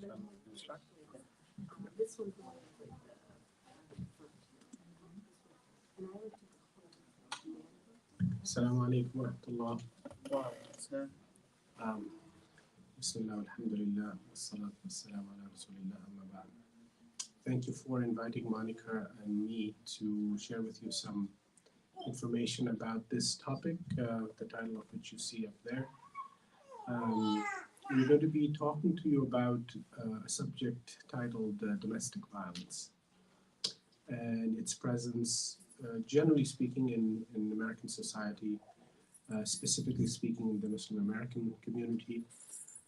Assalamu alaikum wa rahmatullah. Bismillah, alhamdulillah, wassalatu wassalamu ala rasulillah, amma ba'd. Thank you for inviting Monica and me to share with you some information about this topic, the title of which you see up there. We're going to be talking to you about a subject titled domestic violence and its presence, generally speaking, in American society, specifically speaking in the Muslim American community,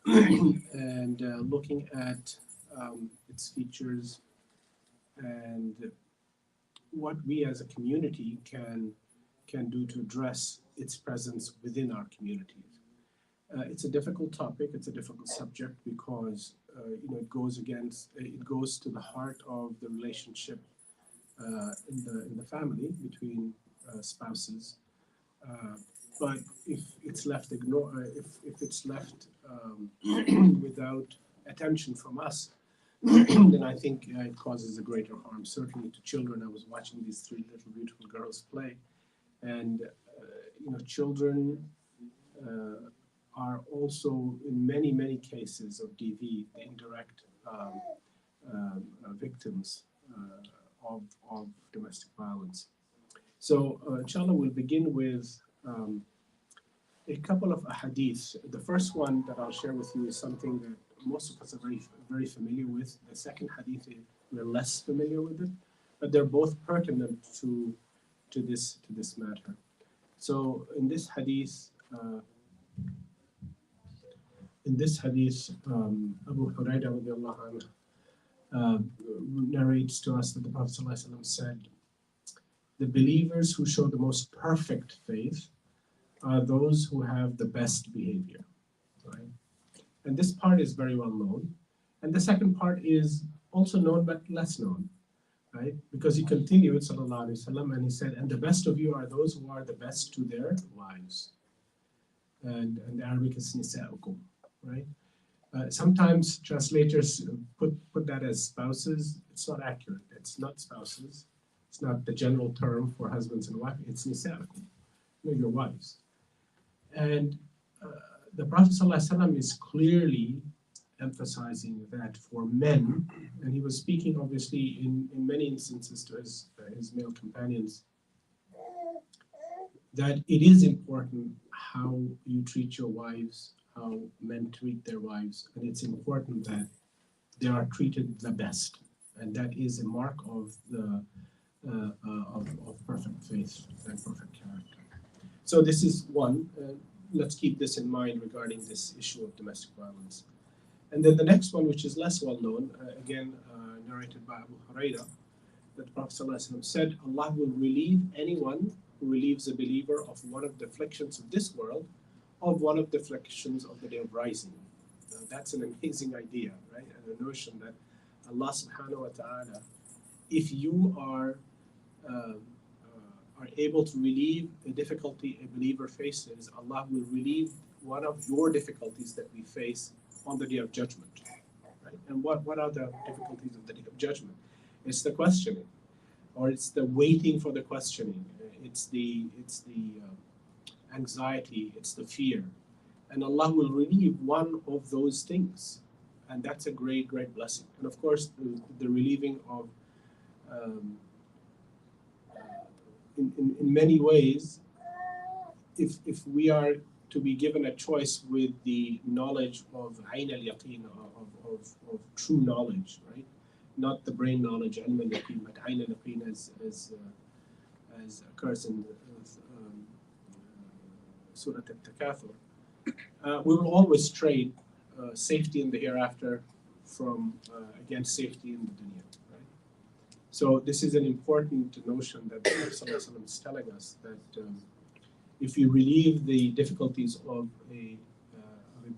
and looking at its features and what we as a community can do to address its presence within our communities. It's a difficult topic, it's a difficult subject because it goes to the heart of the relationship in the family between spouses. But if it's left if it's left without attention from us, then I think it causes a greater harm, certainly to children. I was watching these three little beautiful girls play, and children are also, in many cases of DV, the indirect victims of domestic violence. So, inshallah, we'll begin with a couple of ahadith. The first one that I'll share with you is something that most of us are very familiar with. The second hadith, we're less familiar with it, but they're both pertinent to this matter. So, in this hadith, Abu Hurairah radiallahu anhu narrates to us that the Prophet ﷺ said, "The believers who show the most perfect faith are those who have the best behavior." Right? And this part is very well known. And the second part is also known but less known, right? Because he continued, sallallahu alaihi wasallam, and he said, "And the best of you are those who are the best to their wives." And the Arabic is nisa'ukum, right? Sometimes translators put that as spouses. It's not accurate. It's not spouses. It's not the general term for husbands and wives. It's nisa'ukum, your wives. And the Prophet ﷺ is clearly emphasizing that for men, and he was speaking obviously in many instances to his male companions, that it is important how you treat your wives, how men treat their wives, and it's important that they are treated the best, and that is a mark of the of perfect faith and perfect character. So this is one. Let's keep this in mind regarding this issue of domestic violence. And then the next one, which is less well known, again narrated by Abu Hurairah, that the Prophet ﷺ said, "Allah will relieve anyone who relieves a believer of one of the afflictions of this world, of one of the afflictions of the day of rising." Now, that's an amazing idea, right? And the notion that Allah subhanahu wa ta'ala, if you are able to relieve a difficulty a believer faces, Allah will relieve one of your difficulties that we face on the day of judgment. Right? And what are the difficulties of the day of judgment? It's the questioning, or it's the waiting for the questioning. It's the anxiety, it's the fear. And Allah will relieve one of those things. And that's a great blessing. And of course, the relieving of in many ways, if we are to be given a choice with the knowledge of ayn al-yaqeen, of true knowledge, right? Not the brain knowledge, ilm al-yaqeen, but ayn al-yaqeen as occurs in Surah Al-Takathur. We will always trade safety in the hereafter from against safety in the dunya. So this is an important notion that the Prophet ﷺ is telling us, that if you relieve the difficulties of a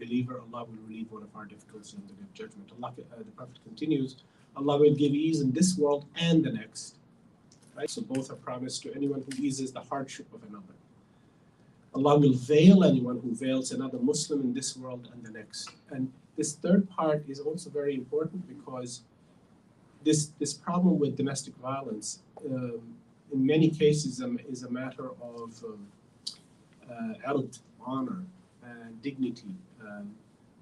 believer, Allah will relieve one of our difficulties on the day of judgment. The Prophet continues, Allah will give ease in this world and the next. Right? So both are promised to anyone who eases the hardship of another. Allah will veil anyone who veils another Muslim in this world and the next. And this third part is also very important because this problem with domestic violence in many cases is a matter of adult honor and dignity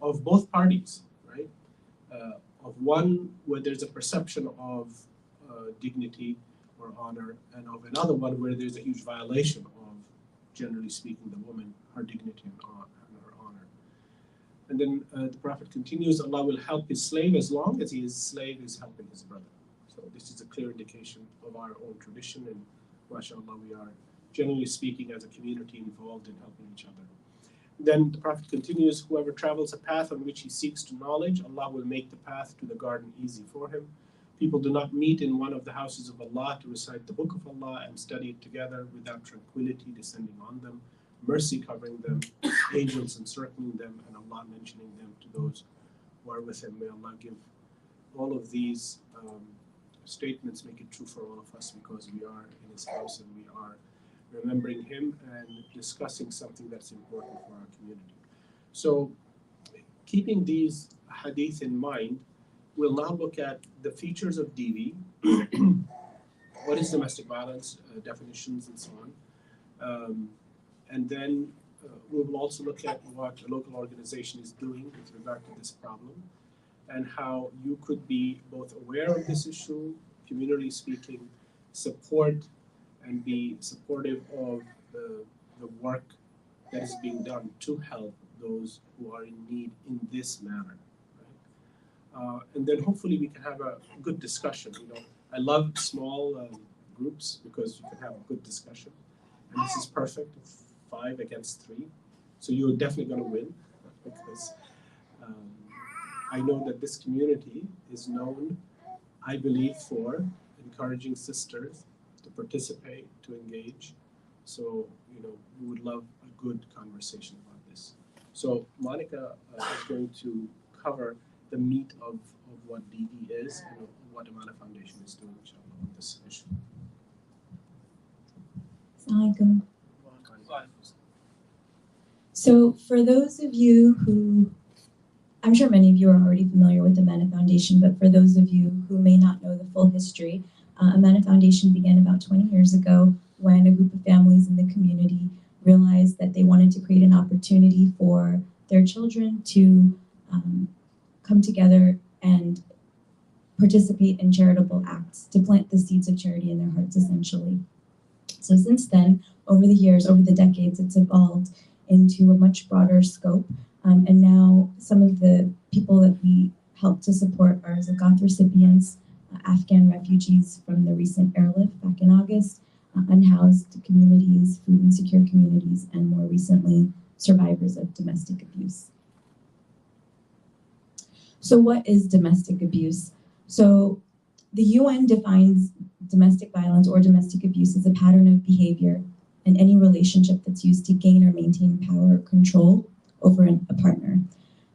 of both parties, right? Of one where there's a perception of dignity or honor, and of another one where there's a huge violation of, generally speaking, the woman, her dignity and her honor. And then the Prophet continues, Allah will help his slave as long as his slave is helping his brother. So this is a clear indication of our own tradition, and mashallah, we are, generally speaking, as a community involved in helping each other. Then the Prophet continues, whoever travels a path on which he seeks to knowledge, Allah will make the path to the garden easy for him. People do not meet in one of the houses of Allah to recite the book of Allah and study it together without tranquility descending on them, mercy covering them, angels encircling them, and Allah mentioning them to those who are with him. May Allah give all of these statements, make it true for all of us, because we are in his house and we are remembering him and discussing something that's important for our community. So keeping these hadith in mind, we'll now look at the features of DV, what is domestic violence, definitions and so on. And then we will also look at what a local organization is doing with regard to this problem and how you could be both aware of this issue, communally speaking, support and be supportive of the work that is being done to help those who are in need in this manner. Right? And then hopefully we can have a good discussion. You know, I love small groups because you can have a good discussion. And this is perfect, 5 against 3. So you're definitely going to win because I know that this community is known, I believe, for encouraging sisters to participate, to engage. So, you know, we would love a good conversation about this. So Monica is going to cover the meat of what DV is and what Amana Foundation is doing, inshallah, on this issue. Assalamualaikum. So for those of you who, I'm sure many of you are already familiar with the Amana Foundation, but for those of you who may not know the full history, Amana Foundation began about 20 years ago when a group of families in the community realized that they wanted to create an opportunity for their children to come together and participate in charitable acts, to plant the seeds of charity in their hearts, essentially. So since then, over the years, over the decades, it's evolved into a much broader scope. And now some of the people that we help to support are Zakat recipients, Afghan refugees from the recent airlift back in August, unhoused communities, food insecure communities, and more recently, survivors of domestic abuse. So what is domestic abuse? So the UN defines domestic violence or domestic abuse as a pattern of behavior in any relationship that's used to gain or maintain power or control over a partner.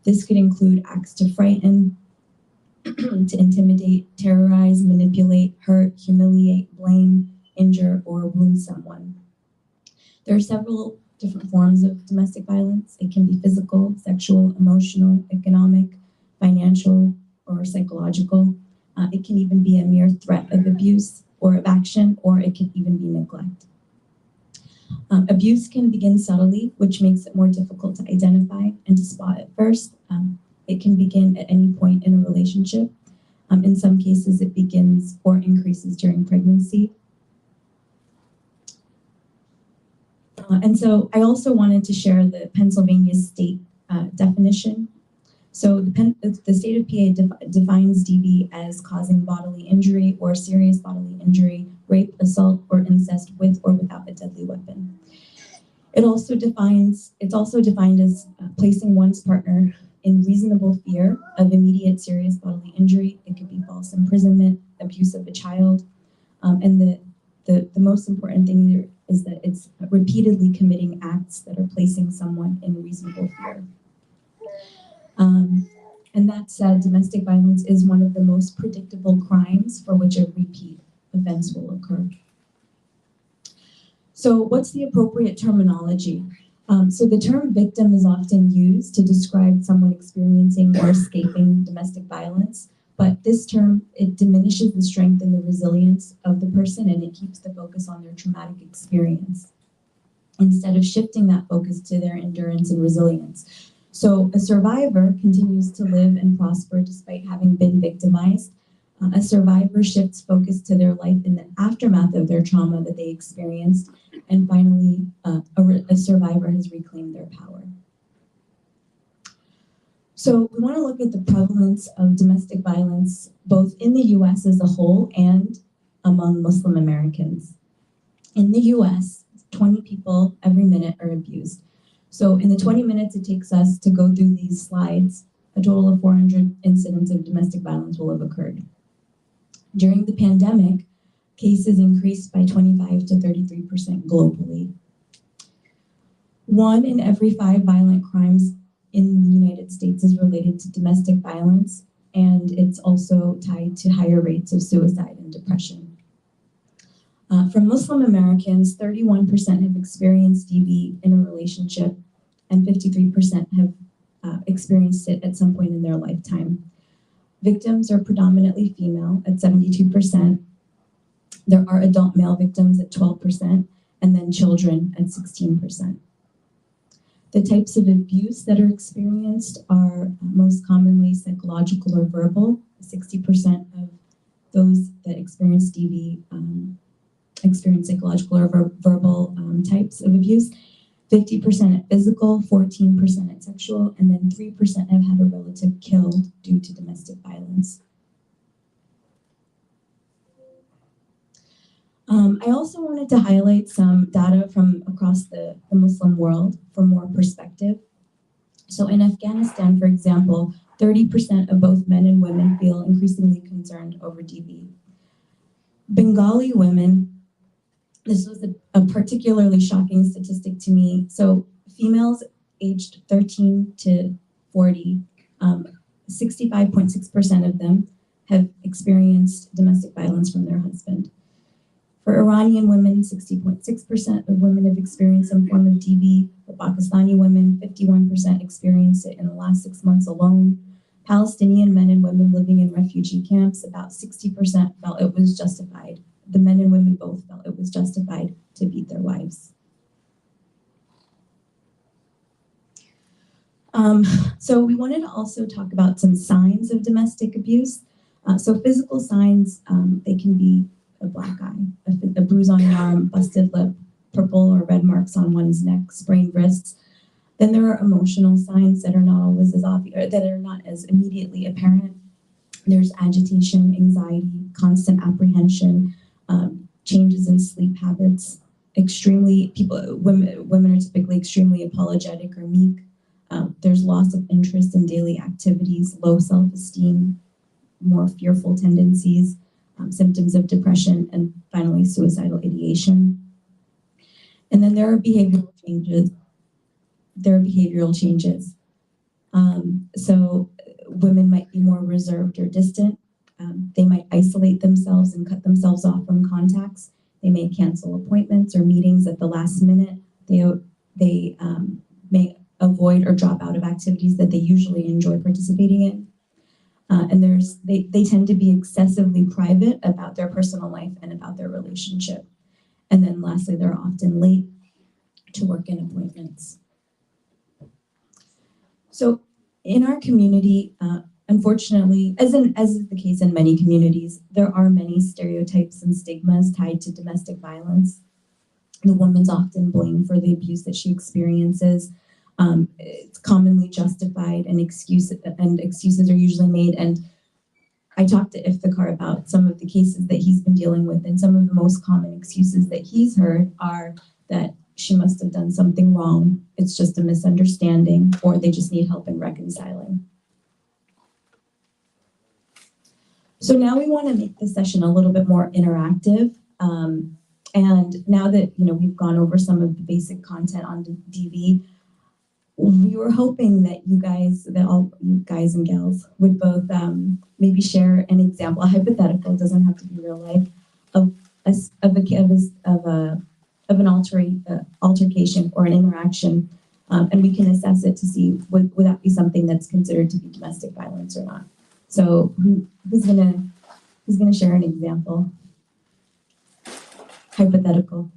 This could include acts to frighten, to intimidate, terrorize, manipulate, hurt, humiliate, blame, injure, or wound someone. There are several different forms of domestic violence. It can be physical, sexual, emotional, economic, financial, or psychological. It can even be a mere threat of abuse or of action, or it can even be neglect. Abuse can begin subtly, which makes it more difficult to identify and to spot at first. It can begin at any point in a relationship. In some cases, it begins or increases during pregnancy. And so I also wanted to share the Pennsylvania state definition. So the state of PA defines DV as causing bodily injury or serious bodily injury, rape, assault, or incest with or without a deadly weapon. It's also defined as placing one's partner in reasonable fear of immediate serious bodily injury. It could be false imprisonment, abuse of a child, and the most important thing here is that it's repeatedly committing acts that are placing someone in reasonable fear. And that said, domestic violence is one of the most predictable crimes for which a repeat offense will occur. So what's the appropriate terminology? So the term victim is often used to describe someone experiencing or escaping domestic violence, but this term, it diminishes the strength and the resilience of the person, and it keeps the focus on their traumatic experience instead of shifting that focus to their endurance and resilience. So a survivor continues to live and prosper despite having been victimized. A survivor shifts focus to their life in the aftermath of their trauma that they experienced. And finally, a survivor has reclaimed their power. So we want to look at the prevalence of domestic violence both in the US as a whole and among Muslim Americans. In the US, 20 people every minute are abused. So in the 20 minutes it takes us to go through these slides, a total of 400 incidents of domestic violence will have occurred. During the pandemic, cases increased by 25 to 33% globally. 1 in every 5 violent crimes in the United States is related to domestic violence, and it's also tied to higher rates of suicide and depression. For Muslim Americans, 31% have experienced DV in a relationship, and 53% have experienced it at some point in their lifetime. Victims are predominantly female at 72%. There are adult male victims at 12%, and then children at 16%. The types of abuse that are experienced are most commonly psychological or verbal. 60% of those that experience DV experience psychological or verbal types of abuse. 50% at physical, 14% at sexual, and then 3% have had a relative killed due to domestic violence. I also wanted to highlight some data from across the Muslim world for more perspective. So in Afghanistan, for example, 30% of both men and women feel increasingly concerned over DV. Bengali women, this was a particularly shocking statistic to me. So females aged 13 to 40, 65.6% of them have experienced domestic violence from their husband. For Iranian women, 60.6% of women have experienced some form of DV. For Pakistani women, 51% experienced it in the last 6 months alone. Palestinian men and women living in refugee camps, about 60% felt it was justified. The men and women both felt it was justified to beat their wives. So we wanted to also talk about some signs of domestic abuse. So physical signs, they can be a black eye, a bruise on an arm, busted lip, purple or red marks on one's neck, sprained wrists. Then there are emotional signs that are not always as obvious, that are not as immediately apparent. There's agitation, anxiety, constant apprehension, changes in sleep habits. Women are typically extremely apologetic or meek. There's loss of interest in daily activities, low self-esteem, more fearful tendencies, symptoms of depression, and finally suicidal ideation. And then there are behavioral changes. So women might be more reserved or distant. They might isolate themselves and cut themselves off from contacts. They may cancel appointments or meetings at the last minute. They may avoid or drop out of activities that they usually enjoy participating in. And they tend to be excessively private about their personal life and about their relationship. And then lastly, they're often late to work and appointments. So in our community, unfortunately, as is the case in many communities, there are many stereotypes and stigmas tied to domestic violence. The woman's often blamed for the abuse that she experiences. It's commonly justified, and excuses are usually made. And I talked to Iftikhar about some of the cases that he's been dealing with, and some of the most common excuses that he's heard are that she must have done something wrong, it's just a misunderstanding, or they just need help in reconciling. So now we want to make this session a little bit more interactive. And now that we've gone over some of the basic content on DV, we were hoping that all you guys and gals would both maybe share an example, a hypothetical, it doesn't have to be real life, of of an altercation or an interaction, and we can assess it to see would that be something that's considered to be domestic violence or not. So who's gonna share an example? Hypothetical.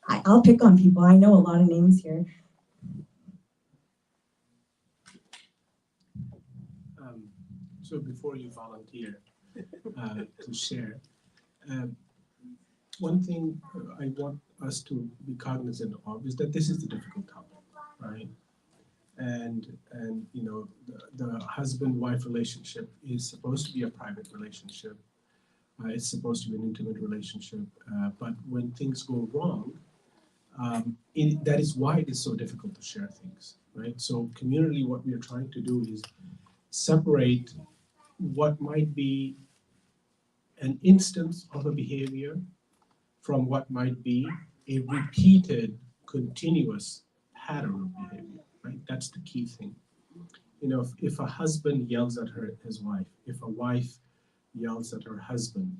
I'll pick on people. I know a lot of names here. So before you volunteer to share, one thing I want us to be cognizant of is that this is the difficult topic, right? And you know, the husband-wife relationship is supposed to be a private relationship. It's supposed to be an intimate relationship, but when things go wrong, that is why it is so difficult to share things, right? So communally, what we are trying to do is separate what might be an instance of a behavior from what might be a repeated, continuous pattern of behavior, right? That's the key thing. You know, if a husband yells at his wife, if a wife yells at her husband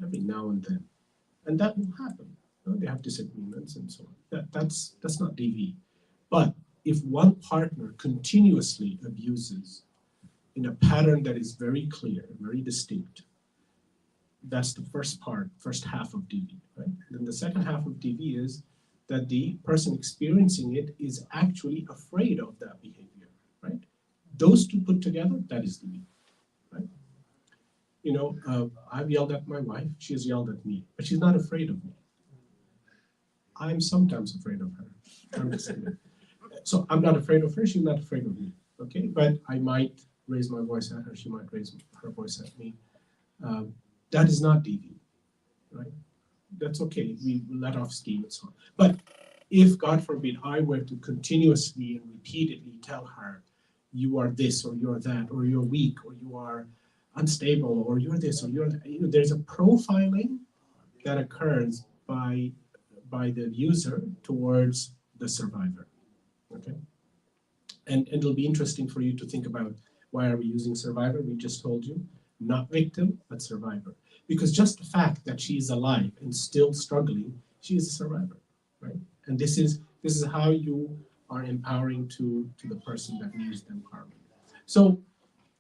every now and then, and that will happen. You know, they have disagreements and so on. That's not DV. But if one partner continuously abuses in a pattern that is very clear, very distinct, that's the first half of DV, right? Then the second half of DV is that the person experiencing it is actually afraid of that behavior, right? Those two put together, that is DV, right? You know, I've yelled at my wife, she has yelled at me, but she's not afraid of me. I'm sometimes afraid of her. So I'm not afraid of her, she's not afraid of me, okay? But I might raise my voice at her, she might raise her voice at me. That is not DV, right? That's okay, we let off steam and so on. But if, God forbid, I were to continuously and repeatedly tell her, you are this, or you're that, or you're weak, or you are unstable, or you're this, or you're that, you know, there's a profiling that occurs by the user towards the survivor, okay? And it'll be interesting for you to think about, why are we using survivor? We just told you, not victim, but survivor. Because just the fact that she is alive and still struggling, she is a survivor, right? And this is how you are empowering to the person that needs the empowerment. So,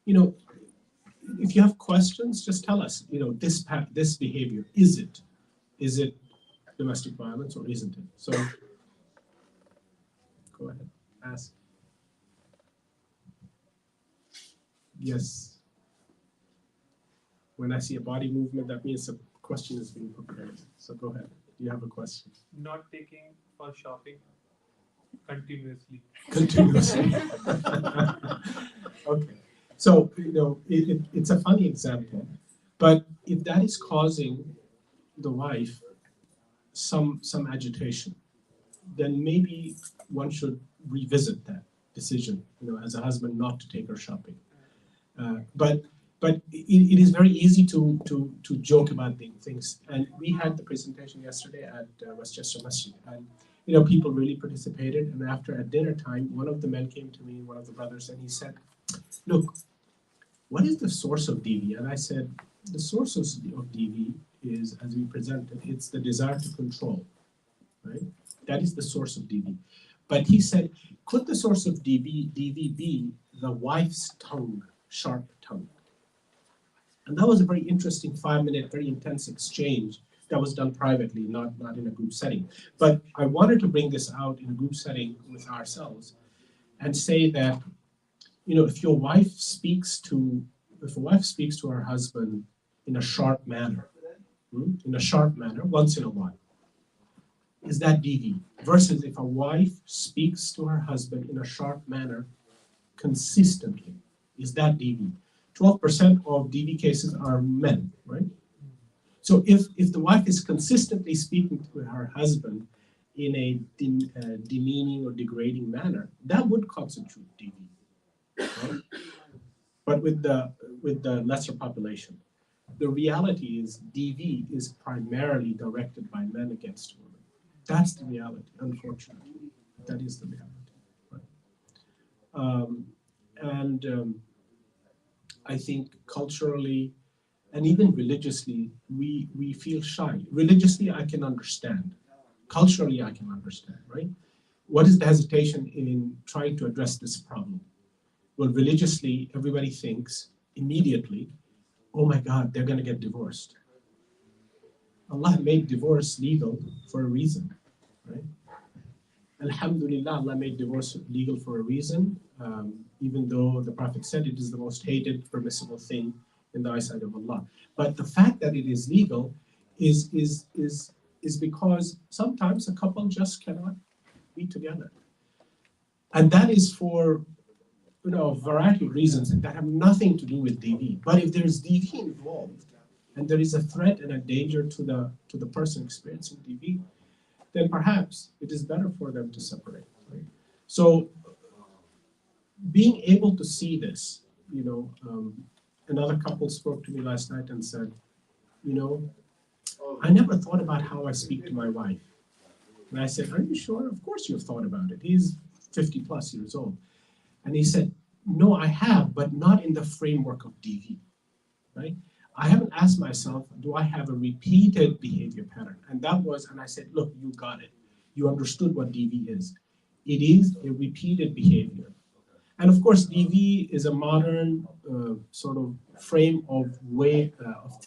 you know, if you have questions, just tell us, you know, this behavior, is it domestic violence or isn't it? So go ahead, ask. Yes. When I see a body movement, that means a question is being prepared. So go ahead. Do you have a question? Not taking or shopping continuously. Continuously. Okay. So, you know, it's a funny example, but if that is causing the wife some agitation, then maybe one should revisit that decision, you know, as a husband not to take her shopping. But it is very easy to joke about things. And we had the presentation yesterday at Westchester Masjid, and you know, people really participated. And after at dinner time, one of the men came to me, one of the brothers, and he said, "Look, what is the source of DV?" And I said, "The source of DV is, as we presented, it's the desire to control, right? That is the source of DV." But he said, "Could the source of DV be the wife's tongue, sharp tongue?" And that was a very interesting 5-minute, very intense exchange that was done privately, not in a group setting. But I wanted to bring this out in a group setting with ourselves and say that, you know, if a wife speaks to her husband in a sharp manner, once in a while, is that DV? Versus if a wife speaks to her husband in a sharp manner consistently, is that DV? 12% of DV cases are men, right? So if the wife is consistently speaking to her husband in a demeaning or degrading manner, that would constitute DV, right? But with the lesser population, the reality is DV is primarily directed by men against women. That's the reality, unfortunately. That is the reality, right? And I think culturally, And even religiously, we feel shy. Religiously, I can understand. Culturally, I can understand, right? What is the hesitation in trying to address this problem? Well, religiously, everybody thinks immediately, oh my God, they're going to get divorced. Allah made divorce legal for a reason, right? Alhamdulillah, Allah made divorce legal for a reason, even though the Prophet said it is the most hated, permissible thing in the eyesight of Allah. But the fact that it is legal is because sometimes a couple just cannot be together. And that is for a variety of reasons that have nothing to do with DV. But if there's DV involved, and there is a threat and a danger to the person experiencing DV, then perhaps it is better for them to separate. Right? So being able to see this, another couple spoke to me last night and said, I never thought about how I speak to my wife. And I said, are you sure? Of course you've thought about it. He's 50 plus years old. And he said, no, I have, but not in the framework of DV, right? I haven't asked myself, do I have a repeated behavior pattern? And I said, look, you got it. You understood what DV is. It is a repeated behavior. And of course, DV is a modern sort of frame of way of